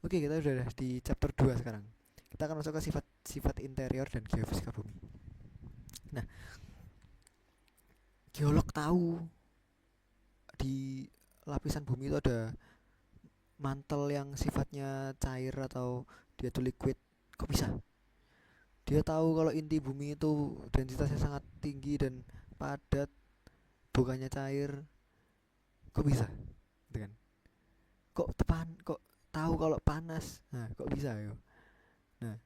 Oke, kita udah di chapter 2 sekarang. Kita akan masuk ke sifat-sifat interior dan geofisika bumi. Nah, geolog tahu di lapisan bumi itu ada mantel yang sifatnya cair atau dia tuh liquid. Kok bisa? Dia tahu kalau inti bumi itu densitasnya sangat tinggi dan padat, bukannya cair. Kok bisa? Gitu kan? Kok tahu kalau panas? Nah, kok bisa ya? Nah,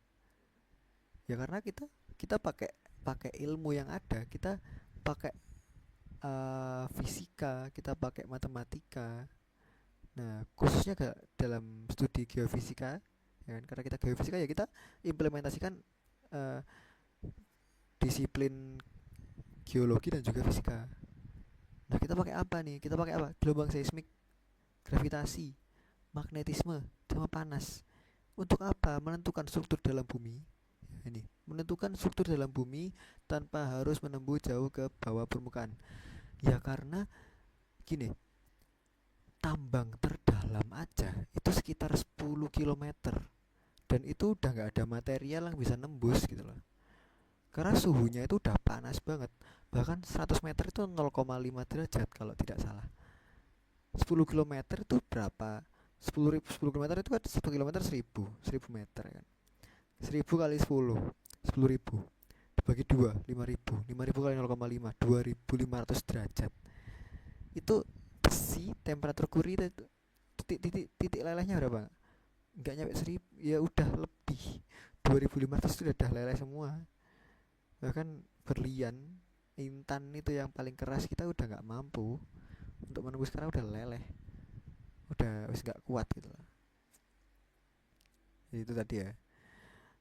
ya karena kita kita pakai pakai ilmu yang ada, kita pakai fisika, kita pakai matematika. Nah, khususnya dalam studi geofisika, ya kan? Karena kita geofisika ya kita implementasikan eh, disiplin geologi dan juga fisika. Nah, kita pakai apa nih? Kita pakai apa? Gelombang seismik, gravitasi, magnetisme, sama panas. Untuk apa? Menentukan struktur dalam bumi. Ini menentukan struktur dalam bumi tanpa harus menembus jauh ke bawah permukaan. Ya karena gini, tambang terdalam aja itu sekitar 10 kilometer dan itu udah nggak ada material yang bisa nembus gitu loh, karena suhunya itu udah panas banget. Bahkan 100 meter itu 0,5 derajat kalau tidak salah. 10 kilometer itu berapa? 10 kilometer itu kan 1 kilometer 1000 meter kan. 1000 kali 10 ribu dibagi 2 5.000 kali 0,5 2.500 derajat. Itu besi temperatur kuri itu titik lelehnya berapa? Nggak nyampe 1000, ya udah lebih 2.500 itu udah leleh semua. Bahkan berlian intan itu yang paling keras kita udah nggak mampu untuk menembus karena udah leleh, udah wis nggak kuat gitu lah. Jadi itu tadi ya.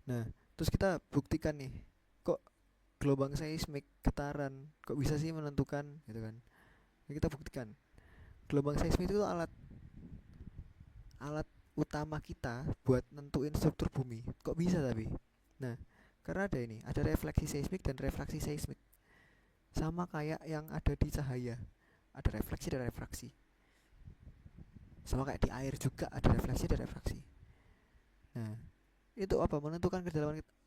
Nah, terus kita buktikan nih, kok gelombang seismik getaran kok bisa sih menentukan gitu kan. Nah, kita buktikan gelombang seismik itu alat alat utama kita buat nentuin struktur bumi. Kok bisa tapi? Nah, karena ada refleksi seismik dan refraksi seismik. Sama kayak yang ada di cahaya. Ada refleksi dan refraksi. Sama kayak di air juga ada refleksi dan refraksi. Nah, itu apa? Menentukan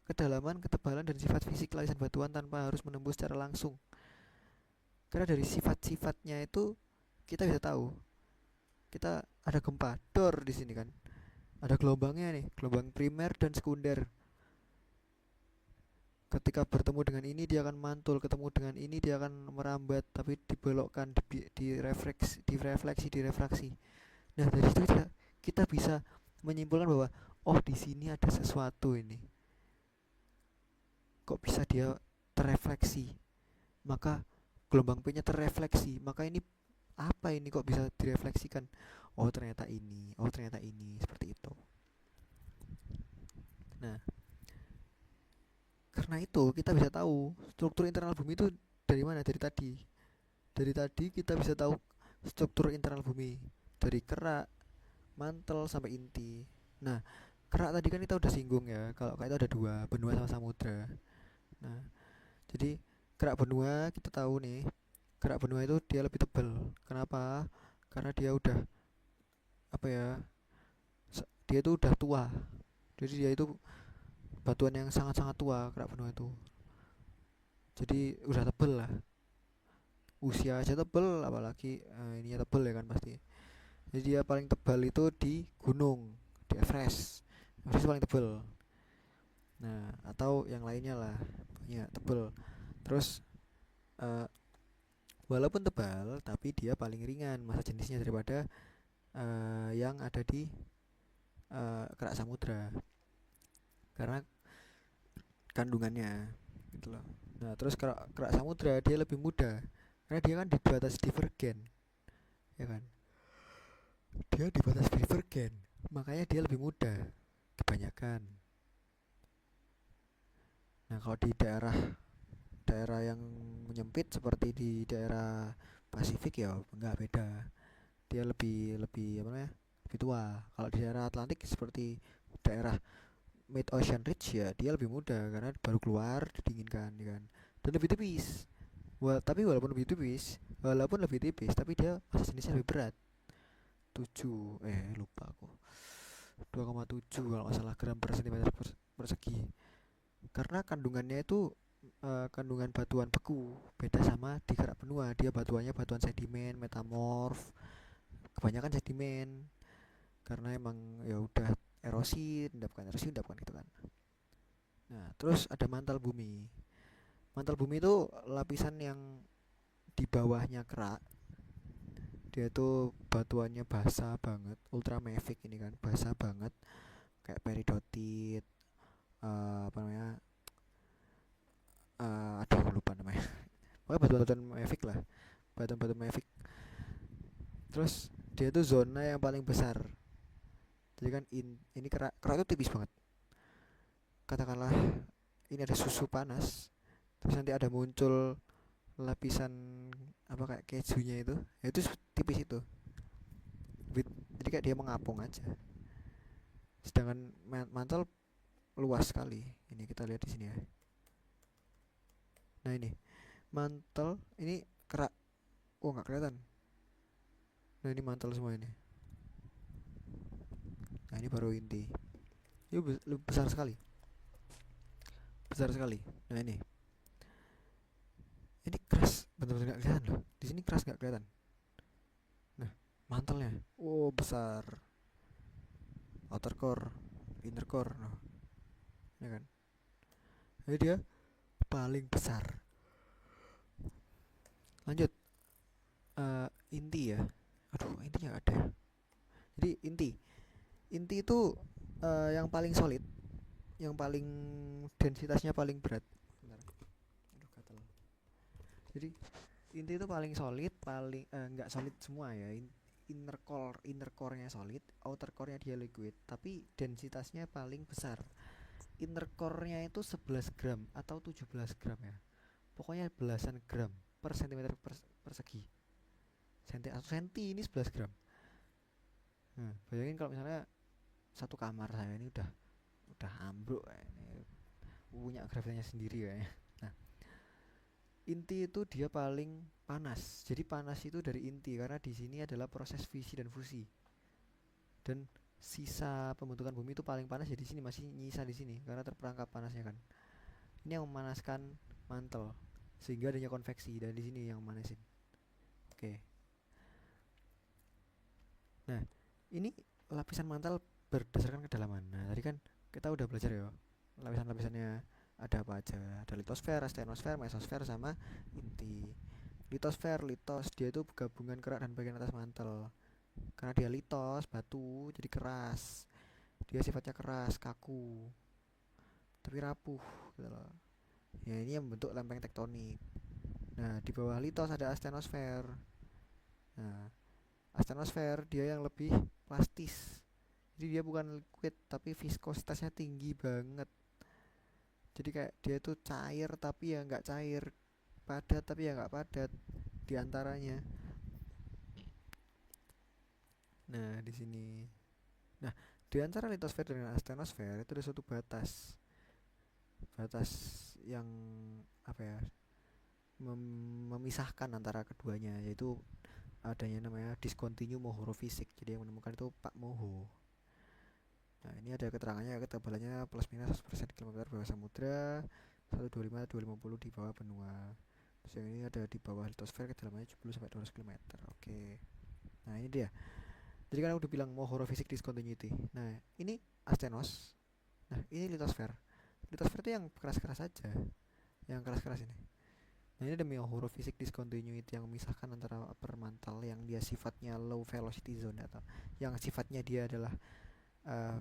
kedalaman, ketebalan dan sifat fisik lapisan batuan tanpa harus menembus secara langsung. Karena dari sifat-sifatnya itu kita bisa tahu. Kita ada gempa, dor di sini kan. Ada gelombangnya nih, gelombang primer dan sekunder. Ketika bertemu dengan ini dia akan mantul, ketemu dengan ini dia akan merambat, tapi dibelokkan, direfleksi. Nah, dari situ kita bisa menyimpulkan bahwa oh di sini ada sesuatu ini. Kok bisa dia terrefleksi? Maka gelombang P-nya terrefleksi. Maka ini apa ini kok bisa direfleksikan? Oh ternyata ini, oh ternyata ini, seperti itu. Nah, karena itu kita bisa tahu struktur internal bumi itu dari mana? Dari tadi. Dari tadi kita bisa tahu struktur internal bumi dari kerak, mantel sampai inti. Nah, kerak tadi kan kita udah singgung ya, kalau kayak itu ada dua, benua sama samudra. Nah, jadi kerak benua kita tahu nih, kerak benua itu dia lebih tebal. Kenapa? Karena dia udah apa ya? Dia itu udah tua. Jadi dia itu batuan yang sangat-sangat tua kerak benua itu. Jadi udah tebel lah. Usia aja tebel, apalagi ininya tebel ya kan pasti. Jadi dia paling tebal itu di gunung, di Everest. Everest paling tebel. Nah, atau yang lainnya lah, pokoknya tebel. Terus eh, walaupun tebal, tapi dia paling ringan massa jenisnya daripada yang ada di kerak samudra karena kandungannya gitu loh. Nah, terus kerak samudra dia lebih mudah karena dia kan di batas divergen, ya kan? Dia di batas divergen, makanya dia lebih mudah kebanyakan. Nah, kalau di daerah daerah yang menyempit seperti di daerah Pasifik ya enggak beda. Dia lebih lebih apa namanya? Lebih tua. Kalau di daerah Atlantik seperti daerah Mid Ocean Ridge ya dia lebih mudah karena baru keluar didinginkan ya kan. Dan lebih tipis. Tapi walaupun lebih tipis tapi dia masa jenisnya lebih berat. 7 lupa aku. 2,7 kalau nggak salah gram per sentimeter persegi. Karena kandungannya itu kandungan batuan beku, beda sama di kerak benua. Dia batuannya batuan sedimen, metamorf, kebanyakan sedimen. Karena emang ya udah erosi endapkan gitu kan. Nah, terus ada mantel bumi. Mantel bumi itu lapisan yang di bawahnya kerak. Dia tuh batuannya basah banget, ultramafic ini kan, basah banget, kayak peridotit, apa namanya, aduh lupa namanya. Pokoknya batuan-batuan mafic lah, batuan-batuan mafic. Terus dia tuh zona yang paling besar. Jadi kan ini kerak kerak itu tipis banget. Katakanlah ini ada susu panas, terus nanti ada muncul lapisan apa kayak kejunya itu, ya itu tipis itu. Jadi kayak dia mengapung aja. Sedangkan mantel luas sekali. Ini kita lihat di sini ya. Nah ini mantel, ini kerak. Oh nggak kelihatan. Nah ini mantel semua ini. Nah ini baru inti. Ini besar sekali. Besar sekali. Nah ini keras. Bener-bener nggak kelihatan loh. Di sini keras nggak kelihatan. Nah mantelnya, oh besar. Outer core, inner core, nah, ya kan. Jadi dia paling besar. Lanjut, inti ya. Aduh intinya nggak ada ya. Jadi inti itu yang paling solid, yang paling densitasnya paling berat. Bentar. Aduh gatel. Jadi inti itu paling solid, paling nggak solid semua ya. Inner core-nya solid, outer core-nya dia liquid, tapi densitasnya paling besar. Inner core-nya itu 11 gram atau 17 gram ya. Pokoknya belasan gram per sentimeter persegi. Atau senti ini 11 gram. Nah, bayangin kalau misalnya satu kamar saya ini udah ambruk ini punya gravitanya sendiri ya. Nah, inti itu dia paling panas. Jadi panas itu dari inti karena di sini adalah proses fisi dan fusi. Dan sisa pembentukan bumi itu paling panas ya di sini, masih nyisa di sini karena terperangkap panasnya kan. Ini yang memanaskan mantel sehingga adanya konveksi dan di sini yang manasin. Oke. Nah, ini lapisan mantel berdasarkan kedalaman. Nah, tadi kan kita udah belajar ya lapisan-lapisannya ada apa aja. Ada litosfer, astenosfer, mesosfer sama inti. Litosfer, dia itu gabungan kerak dan bagian atas mantel. Karena dia litos, batu, jadi keras. Dia sifatnya keras, kaku, tapi rapuh gitu loh. Ya ini yang membentuk lempeng tektonik. Nah, di bawah litos ada astenosfer. Nah, astenosfer dia yang lebih plastis. Jadi dia bukan liquid tapi viskositasnya tinggi banget. Jadi kayak dia itu cair tapi ya nggak cair, padat tapi ya nggak padat di antaranya. Nah di sini, nah di antara litosfer dengan astenosfer itu ada suatu batas, batas yang apa ya, memisahkan antara keduanya, yaitu adanya namanya discontinue mohorofisik. Jadi yang menemukan itu Pak Moho. Nah ini ada keterangannya, ketebalannya plus minus 100% di kilometer bawah samudra, 125-250 di bawah benua. Terus yang ini ada di bawah litosfer, kedalamannya 70-200 km. Oke. Nah ini dia. Jadi kan aku udah bilang mohorofisik discontinuity. Nah ini astenos. Nah ini litosfer. Litosfer itu yang keras-keras saja, yang keras-keras ini. Nah ini ada mohorofisik discontinuity yang memisahkan antara upper mantle yang dia sifatnya low velocity zone atau yang sifatnya dia adalah uh,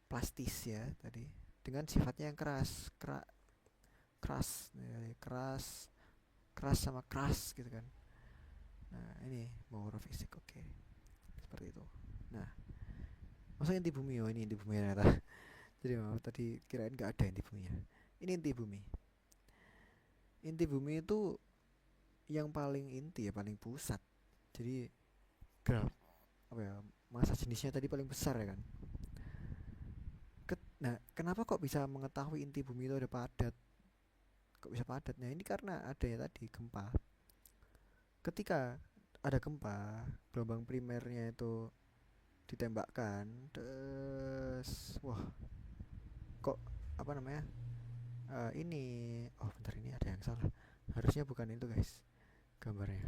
plastis ya tadi, dengan sifatnya yang keras, keras, keras, keras sama keras gitu kan. Nah ini mohorofisik, oke. Seperti itu. Nah maksudnya inti bumi, oh ini inti bumi ternyata. Jadi maaf tadi kirain nggak ada inti buminya. Ini inti bumi. Inti bumi itu yang paling inti ya, paling pusat. Jadi apa ya, masa jenisnya tadi paling besar ya kan. Nah kenapa kok bisa mengetahui inti bumi itu ada padat, kok bisa padat? Nah ini karena adanya tadi gempa. Ketika ada gempa, gelombang primernya itu ditembakkan wah, kok apa namanya? Ini, oh bentar, ini ada yang salah. Harusnya bukan itu guys, gambarnya.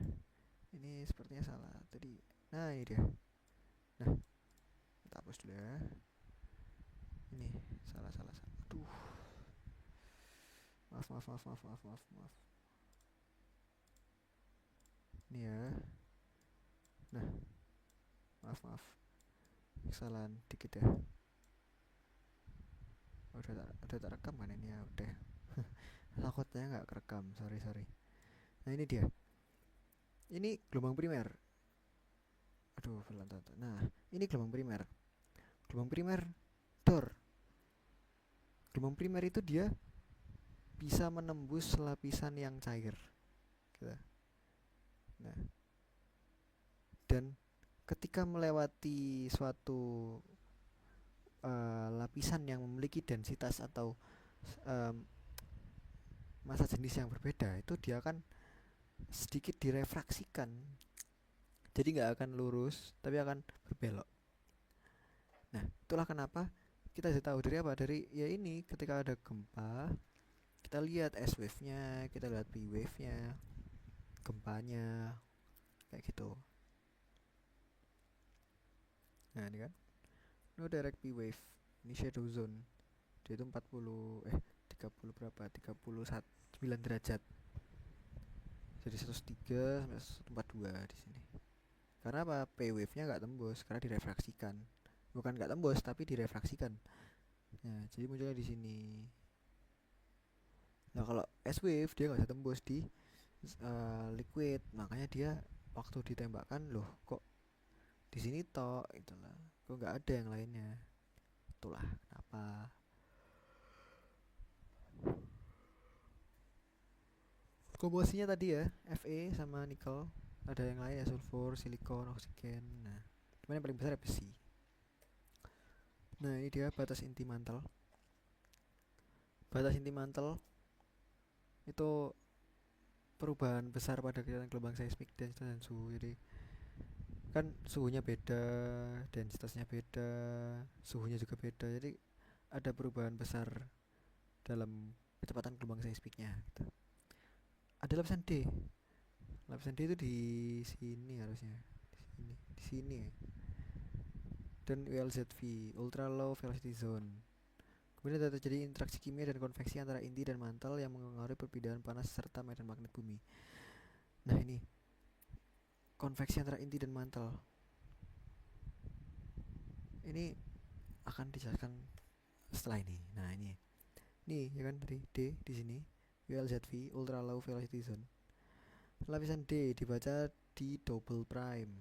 Ini sepertinya salah tadi. Nah ini dia. Nah, kita hapus dulu ya. Ini salah salah salah. Aduh, maaf maaf maaf maaf maaf maaf maaf. Ini ya. Nah, maaf maaf. Kesalahan dikit ya. Udah tak rekam kan ini ya, udah. Takutnya nggak kerekam, sorry sorry. Nah ini dia. Ini gelombang primer. Aduh, pelan. Nah, ini gelombang primer. Gelombang primer dor. Gelombang primer itu dia bisa menembus lapisan yang cair. Gitu. Nah, dan ketika melewati suatu lapisan yang memiliki densitas atau um, massa jenis yang berbeda, itu dia akan sedikit direfraksikan. Jadi nggak akan lurus, tapi akan berbelok. Nah, itulah kenapa kita bisa tahu dari apa? Dari ya ini, ketika ada gempa, kita lihat S wave-nya, kita lihat P wave-nya, gempanya, kayak gitu. Nah, ini kan. No direct P wave. Ini shadow zone. Dia itu 30 berapa? 39 derajat. Jadi 103 sampai 142 di sini. Karena apa? P wave-nya nggak tembus karena direfraksikan. Bukan nggak tembus tapi direfraksikan. Nah, jadi munculnya di sini. Nah, kalau S wave dia nggak bisa tembus di liquid, makanya dia waktu ditembakkan, loh kok di sini tok, itulah. Kok nggak ada yang lainnya. Itulah kenapa. Komposisinya tadi ya, Fe sama nikel. Ada yang lain ya, sulfur, silikon, oksigen. Nah, cuman yang paling besar ya besi. Nah, ini dia batas inti mantel. Batas inti mantel itu perubahan besar pada kegiatan gelombang seismik, densitas dan suhu. Jadi kan suhunya beda, densitasnya beda, suhunya juga beda. Jadi ada perubahan besar dalam kecepatan gelombang seismiknya gitu. Ada lapisan D. Lapisan D itu di sini harusnya. Di sini ya. Dan ULZV, ultra low velocity zone. Kemudian ada terjadi interaksi kimia dan konveksi antara inti dan mantel yang mengaruhi perpindahan panas serta medan magnet bumi. Nah, ini konveksi antara inti dan mantel. Ini akan dijelaskan setelah ini. Nah, ini ya kan tadi D di sini, ULZV, ultra low velocity zone. Lapisan D dibaca di double prime,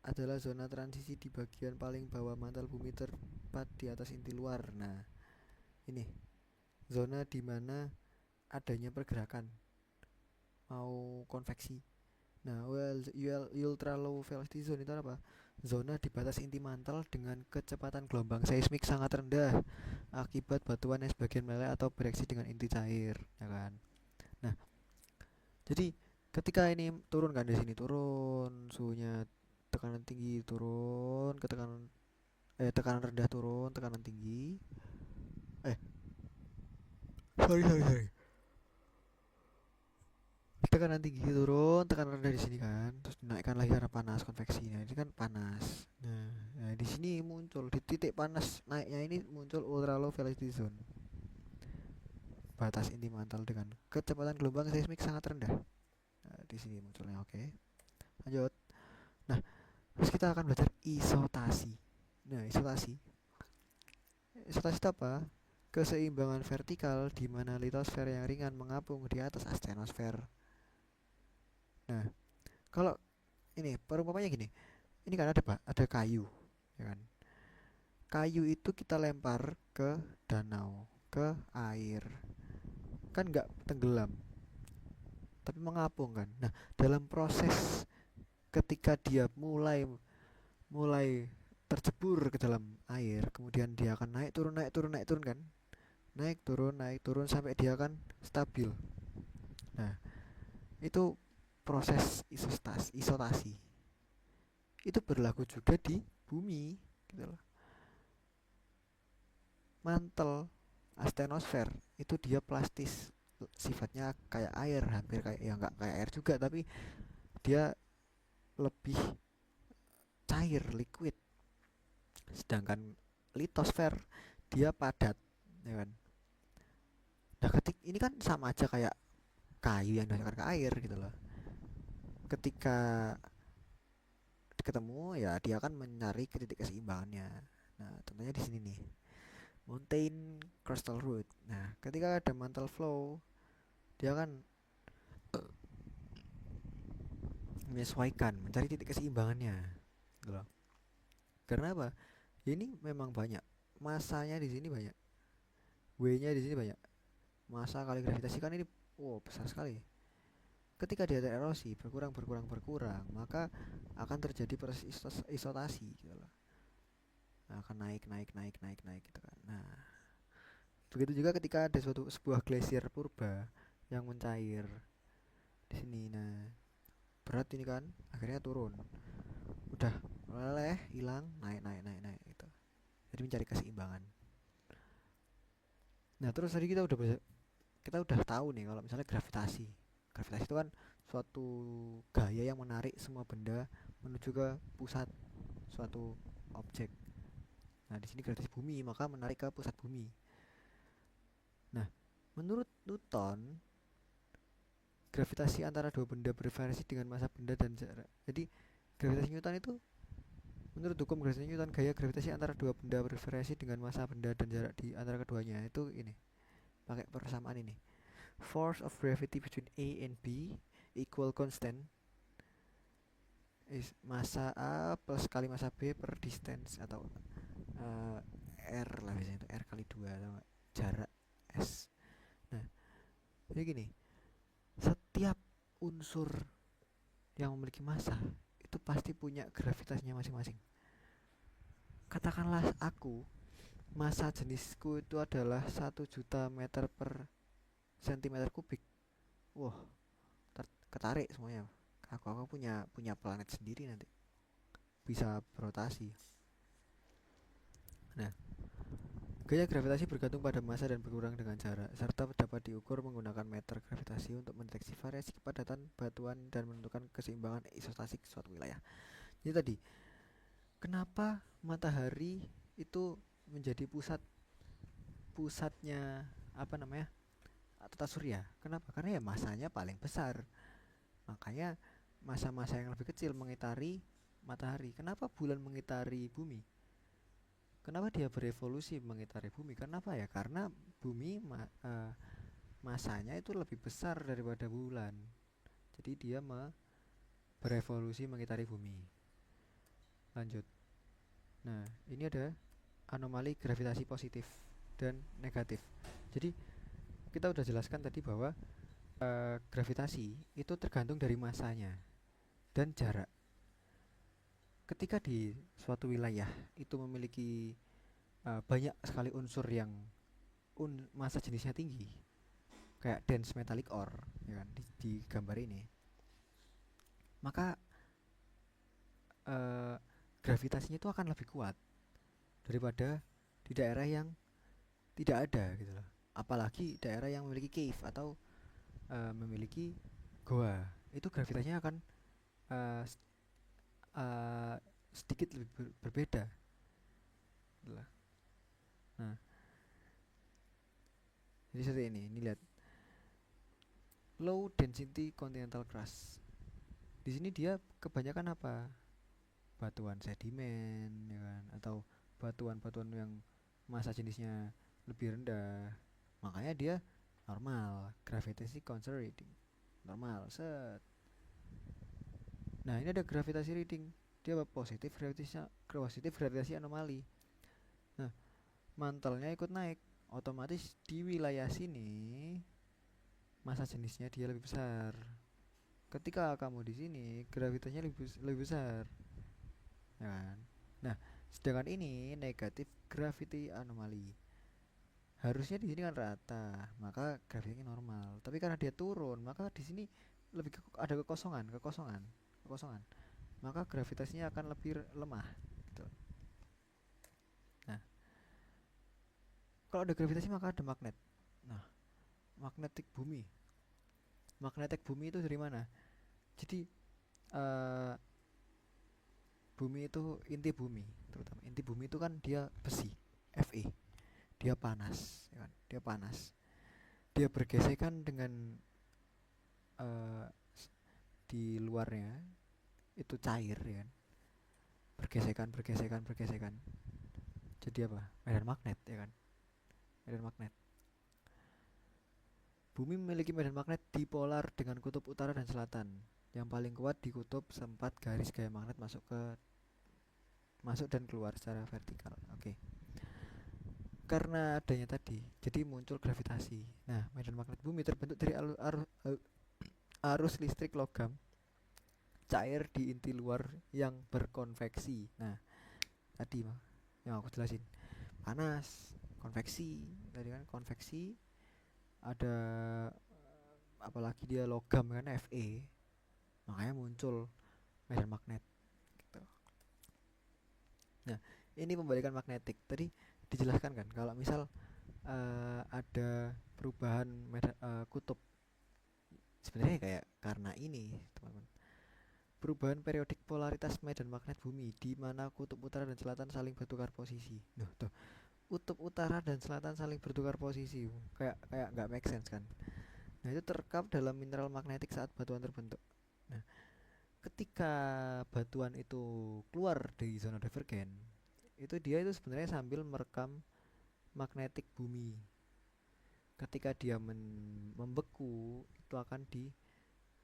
adalah zona transisi di bagian paling bawah mantel bumi tepat di atas inti luar. Nah, ini zona di mana adanya pergerakan mau konveksi. Nah, ultra low velocity zone itu apa? Zona di batas inti mantel dengan kecepatan gelombang seismik sangat rendah akibat batuan yang sebagian meleleh atau bereaksi dengan inti cair, ya kan? Nah, jadi ketika ini turun kan, di sini turun suhunya, tekanan tinggi turun ke tekanan rendah turun, tekanan tinggi. Sorry. Tekanan tinggi turun, tekanan rendah di sini kan, terus dinaikkan lagi karena panas konveksi. Nah, ini kan panas. Nah, di sini muncul di titik panas naiknya ini muncul ultra low velocity zone. Batas inti mantel dengan kecepatan gelombang seismik sangat rendah. Nah, di sini munculnya. Oke. Lanjut. Nah, terus kita akan belajar isotasi. Nah, isotasi itu apa? Keseimbangan vertikal di mana litosfer yang ringan mengapung di atas astenosfer. Nah, kalau ini perumpamannya gini, ini kan ada kayu, ya kan? Kayu itu kita lempar ke danau, ke air, kan nggak tenggelam, tapi mengapung kan. Nah, dalam proses ketika dia mulai tercebur ke dalam air, kemudian dia akan naik turun kan, naik turun sampai dia akan stabil. Nah, itu proses isotasi itu berlaku juga di bumi gitu loh. mantel astenosfer itu dia plastis, sifatnya kayak air, hampir kayak, ya nggak kayak air juga, tapi dia lebih cair, liquid. Sedangkan litosfer dia padat, ya kan. Nah, ini kan sama aja kayak kayu yang dihasilkan ke air gitu loh. Ketika ketemu ya dia akan mencari ke titik keseimbangannya. Nah, contohnya di sini nih, mountain crystal root. Nah, ketika ada mantle flow, dia akan menyesuaikan, mencari titik keseimbangannya gitu loh. Karena apa? Ya, ini memang banyak masanya di sini, banyak W-nya di sini banyak. Masa kali gravitasi kan ini wow besar sekali. Ketika dia tererosi berkurang, maka akan terjadi proses isotasi gitu loh. Nah, akan naik gitu kan. Nah, begitu juga ketika ada sebuah glasier purba yang mencair di sini. Nah, berat ini kan akhirnya turun. Udah meleleh, hilang, naik gitu. Jadi mencari keseimbangan. Nah, terus tadi kita udah tahu nih kalau misalnya gravitasi. Gravitasi itu kan suatu gaya yang menarik semua benda menuju ke pusat suatu objek. Nah, di sini gravitasi bumi, maka menarik ke pusat bumi. Nah, menurut Newton, gravitasi antara dua benda bervariasi dengan massa benda dan jarak. Jadi, gravitasi Newton itu, menurut hukum gravitasi Newton, gaya gravitasi antara dua benda bervariasi dengan massa benda dan jarak di antara keduanya. Itu ini, pakai persamaan ini. Force of gravity between A and B equal constant is massa A plus kali massa B per distance, atau R lah biasanya, itu R kali 2 atau jarak S. Nah, jadi gini, setiap unsur yang memiliki massa itu pasti punya gravitasinya masing-masing. Katakanlah massa jenisku itu adalah 1 juta meter per sentimeter kubik. Wah, ketarik semuanya. Aku punya planet sendiri nanti, bisa berotasi. Nah, gaya gravitasi bergantung pada massa dan berkurang dengan jarak, serta dapat diukur menggunakan meter gravitasi untuk mendeteksi variasi kepadatan batuan dan menentukan keseimbangan isostasik suatu wilayah. Jadi tadi, kenapa matahari itu menjadi pusatnya apa namanya, tata surya? Kenapa? Karena ya masanya paling besar. Makanya masa-masa yang lebih kecil mengitari matahari. Kenapa bulan mengitari bumi? Kenapa dia berevolusi mengitari bumi? Kenapa ya? Karena bumi masanya itu lebih besar daripada bulan. Jadi dia berevolusi mengitari bumi. Lanjut. Nah, ini ada anomali gravitasi positif dan negatif. Jadi kita udah jelaskan tadi bahwa gravitasi itu tergantung dari masanya dan jarak. Ketika di suatu wilayah itu memiliki banyak sekali unsur yang massa jenisnya tinggi, kayak dense metallic ore, ya kan, di gambar ini, maka gravitasinya itu akan lebih kuat daripada di daerah yang tidak ada gitu loh. Apalagi daerah yang memiliki cave atau memiliki goa, itu gravitasinya akan uh, uh, sedikit lebih berbeda. Nah, jadi seperti ini lihat, low density continental crust. Di sini dia kebanyakan apa? Batuan sedimen, ya kan? Atau batuan-batuan yang massa jenisnya lebih rendah. Makanya dia normal, gravitasi constant reading. Normal, set. Nah, ini ada gravitasi reading. Dia positif gravitasi anomali. Nah, mantelnya ikut naik. Otomatis di wilayah sini massa jenisnya dia lebih besar. Ketika kamu di sini, gravitasinya lebih besar, ya kan? Nah, sedangkan ini negatif gravity anomaly. Harusnya di sini kan rata, maka gravitasinya normal. Tapi karena dia turun, maka di sini ada kekosongan. Maka gravitasinya akan lebih lemah gitu. Nah, Kalau ada gravitasi maka ada magnet. Nah, magnetik bumi. Magnetik bumi itu dari mana? Jadi eh bumi itu inti bumi, terutama inti bumi itu kan dia besi, Fe. Dia panas, ya kan? Dia panas. Dia bergesekan dengan eh di luarnya itu cair, ya kan? Bergesekan, bergesekan, bergesekan. Jadi apa? Medan magnet, ya kan? Medan magnet. Bumi memiliki medan magnet dipolar dengan kutub utara dan selatan. Yang paling kuat di kutub sempat garis gaya magnet masuk dan keluar secara vertikal. Oke. Karena adanya tadi, jadi muncul gravitasi. Nah, medan magnet bumi terbentuk dari arus listrik logam cair di inti luar yang berkonveksi. Nah, tadi mah yang aku jelasin. Panas, konveksi, tadi kan konveksi, ada apalagi dia logam kan Fe. Makanya muncul medan magnet gitu. Nah, ini pembalikan magnetik. Tadi dijelaskan kan kalau misal ada perubahan kutub, sebenarnya kayak karena ini teman-teman, perubahan periodik polaritas medan magnet bumi di mana kutub utara dan selatan saling bertukar posisi. Duh, tuh, kutub utara dan selatan saling bertukar posisi, kayak kayak nggak make sense kan. Nah, itu terekam dalam mineral magnetik saat batuan terbentuk. Nah, ketika batuan itu keluar dari zona divergen, itu dia itu sebenarnya sambil merekam magnetik bumi. Ketika dia membeku, itu akan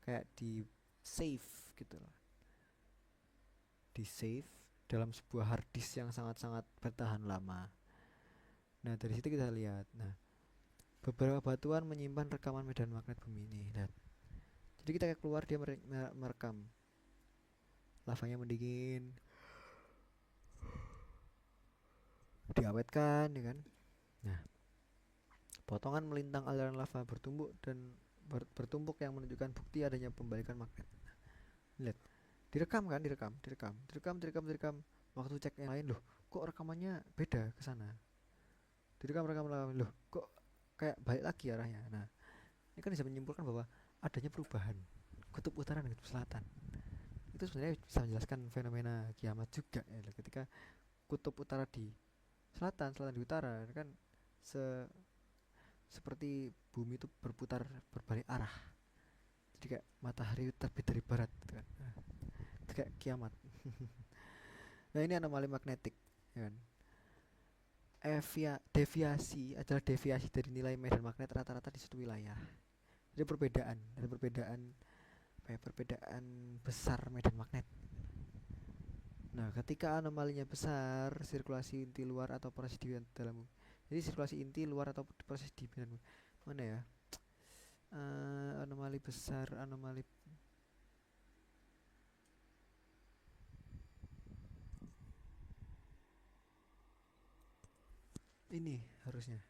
kayak di save gitu loh, di save dalam sebuah hard disk yang sangat-sangat bertahan lama. Nah, dari situ kita lihat, nah, beberapa batuan menyimpan rekaman medan magnet bumi ini. Lihat, jadi kita keluar dia merekam, lavanya mendingin, diawetkan, ya kan. Nah, potongan melintang aliran lava bertumpuk yang menunjukkan bukti adanya pembalikan magnet. Lihat, direkam kan, direkam. Waktu cek yang lain, loh, kok rekamannya beda ke sana. Direkam, loh, kok kayak balik lagi arahnya. Nah, ini kan bisa menyimpulkan bahwa adanya perubahan kutub utara dan kutub selatan. Itu sebenarnya bisa menjelaskan fenomena kiamat juga ya, ketika kutub utara di selatan, selatan di utara, kan seperti bumi itu berputar berbalik arah. Jadi kayak matahari terbit dari barat gitu kan. Nah, itu kayak kiamat. Nah, ini anomali magnetik, ya kan. Deviasi adalah deviasi dari nilai medan magnet rata-rata di suatu wilayah. Jadi perbedaan apa ya, perbedaan besar medan magnet. Nah, ketika anomalinya besar, sirkulasi inti luar atau proses di dalam, jadi sirkulasi inti luar atau proses di dalam, mana ya? Anomali besar, anomali ini harusnya.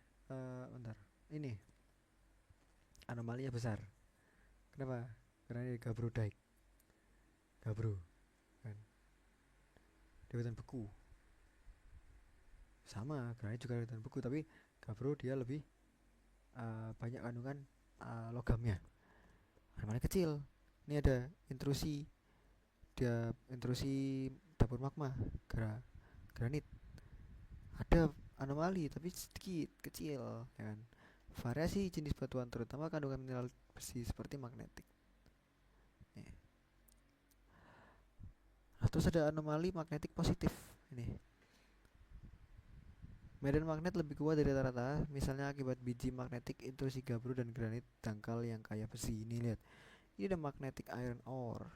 Bentar. Ini anomalinya besar. Kenapa? Karena ini gabro dike. Gabro kan. Dewetan beku. Sama, karena juga dewetan beku, tapi gabro dia lebih banyak kandungan logamnya. Anomalnya kecil. Ini ada intrusi, dia intrusi dapur magma, granit. Ada anomali tapi sedikit, kecil, ya kan. Variasi jenis batuan terutama kandungan mineral besi seperti magnetik. Nih. Nah, terus ada anomali magnetik positif. Ini. Medan magnet lebih kuat dari rata-rata, misalnya akibat biji magnetik intrusi gabro dan granit dangkal yang kaya besi. Ini lihat. Ini ada magnetic iron ore.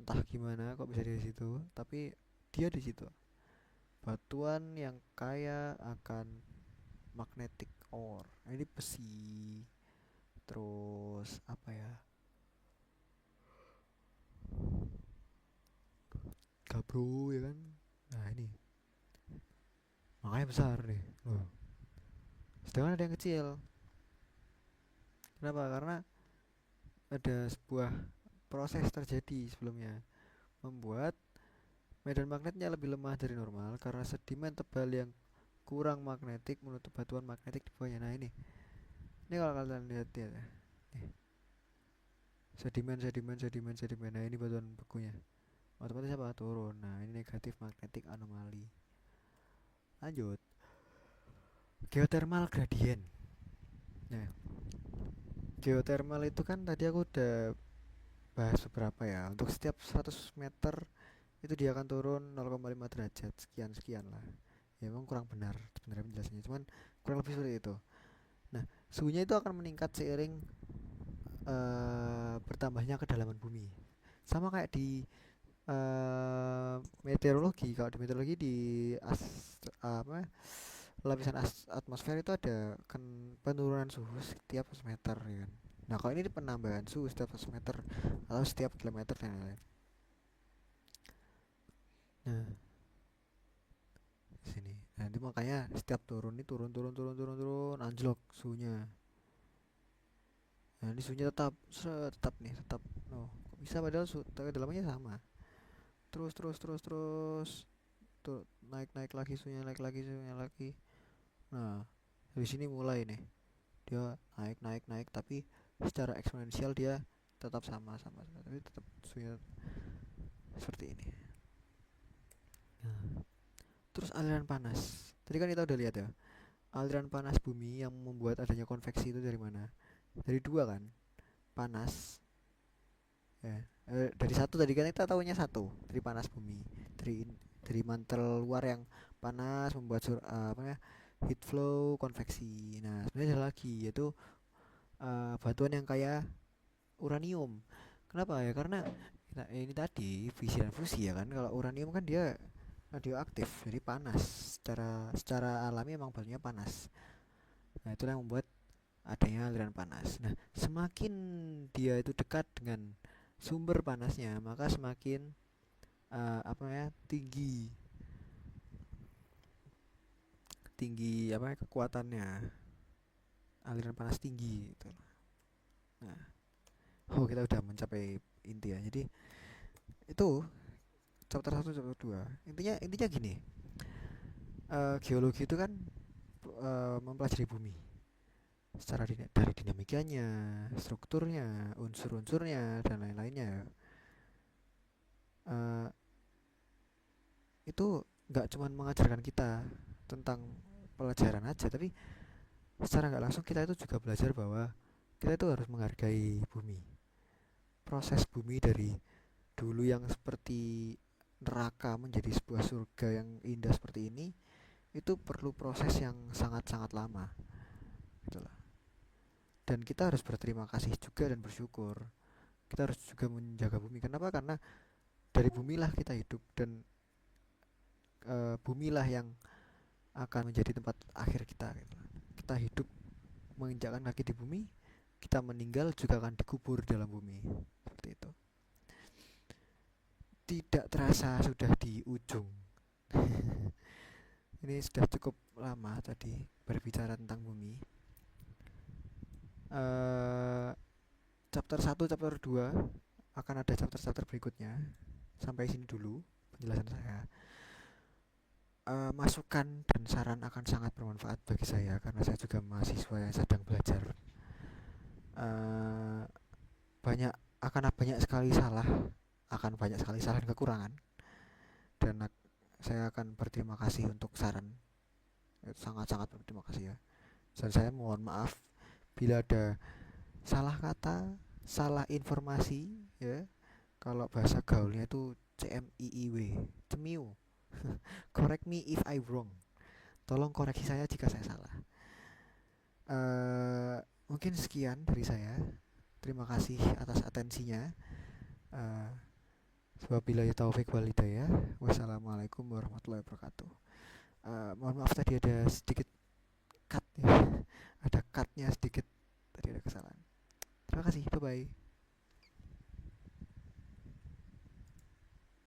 Entah gimana kok bisa di situ, tapi dia di situ. Batuan yang kaya akan magnetic ore. Nah, ini besi. Terus apa ya? Gabro, ya kan. Nah, ini makanya besar nih. Loh. Sedangkan ada yang kecil. Kenapa? Karena ada sebuah proses terjadi sebelumnya membuat medan magnetnya lebih lemah dari normal karena sedimen tebal yang kurang magnetik menutup batuan magnetik di bawahnya. Nah ini kalau kalian lihat ya, nih, sedimen. Nah ini batuan bekunya, otomatis apa, turun. Nah ini negatif magnetic anomali. Lanjut, geothermal gradient. Nah, geothermal itu kan tadi aku udah bahas beberapa ya. Untuk setiap 100 meter itu dia akan turun 0,5 derajat sekian sekian lah. Ya memang kurang benar sebenarnya penjelasannya, cuman kurang lebih seperti itu. Nah, suhunya itu akan meningkat seiring bertambahnya kedalaman bumi. Sama kayak di meteorologi. Kalau di meteorologi di apa, lapisan atmosfer itu ada kan penurunan suhu setiap 100 meter ya kan. Nah, kalau ini penambahan suhu setiap 100 meter atau setiap kilometer dan lain-lain. Nah, sini. Nah, itu makanya setiap turun ini turun anjlok suhunya. Nah, ini suhunya tetap nih, tetap. Oh, kok bisa padahal kedalamannya sama. Terus tuh naik lagi suhunya, suhunya lagi. Nah, dari sini mulai nih. Dia naik tapi secara eksponensial dia tetap sama tapi tetap suhunya seperti ini. Nah, terus aliran panas. Tadi kan kita udah lihat ya. Aliran panas bumi yang membuat adanya konveksi itu dari mana? Dari dua kan? Panas. Ya. Dari satu tadi kan kita tahunya satu, dari panas bumi. Dari mantel luar yang panas membuat apa ya? Heat flow konveksi. Nah, sebenarnya ada lagi yaitu batuan yang kayak uranium. Kenapa ya? Karena ini tadi fisi dan fusi ya kan. Kalau uranium kan dia radioaktif, jadi panas. Secara alami emang batunya panas. Nah, itulah yang membuat adanya aliran panas. Nah, semakin dia itu dekat dengan sumber panasnya, maka semakin apa ya, tinggi apa ya, kekuatannya, aliran panas tinggi gitu. Nah, kita udah mencapai inti ya. Jadi itu chapter 1 chapter 2. Intinya gini. Geologi itu kan mempelajari bumi secara dari dinamikanya, strukturnya, unsur-unsurnya dan lain-lainnya. Itu nggak cuman mengajarkan kita tentang pelajaran aja, tapi secara nggak langsung kita itu juga belajar bahwa kita itu harus menghargai bumi. Proses bumi dari dulu yang seperti neraka menjadi sebuah surga yang indah seperti ini, itu perlu proses yang sangat-sangat lama gitulah. Dan kita harus berterima kasih juga dan bersyukur. Kita harus juga menjaga bumi. Kenapa? Karena dari bumilah kita hidup, dan bumilah yang akan menjadi tempat akhir kita gitu. Kita hidup menginjakkan kaki di bumi, kita meninggal juga akan dikubur dalam bumi. Seperti itu. Tidak terasa sudah di ujung. Ini sudah cukup lama tadi berbicara tentang bumi. Chapter 1, chapter 2 akan ada chapter-chapter berikutnya. Sampai sini dulu penjelasan saya. Masukan dan saran akan sangat bermanfaat bagi saya karena saya juga mahasiswa yang sedang belajar. Banyak sekali salah, akan banyak sekali salah dan kekurangan, dan saya akan berterima kasih untuk saran. Sangat-sangat berterima kasih ya. Dan saya mohon maaf bila ada salah kata, salah informasi ya. Kalau bahasa gaulnya itu CMIIW, cemiu. Correct me if I wrong. Tolong koreksi saya jika saya salah. Mungkin sekian dari saya. Terima kasih atas atensinya. Wabillahi taufik wal hidayah. Wassalamualaikum warahmatullahi wabarakatuh. Mohon maaf tadi ada sedikit cut ya. Ada cutnya sedikit. Tadi ada kesalahan. Terima kasih. Bye bye.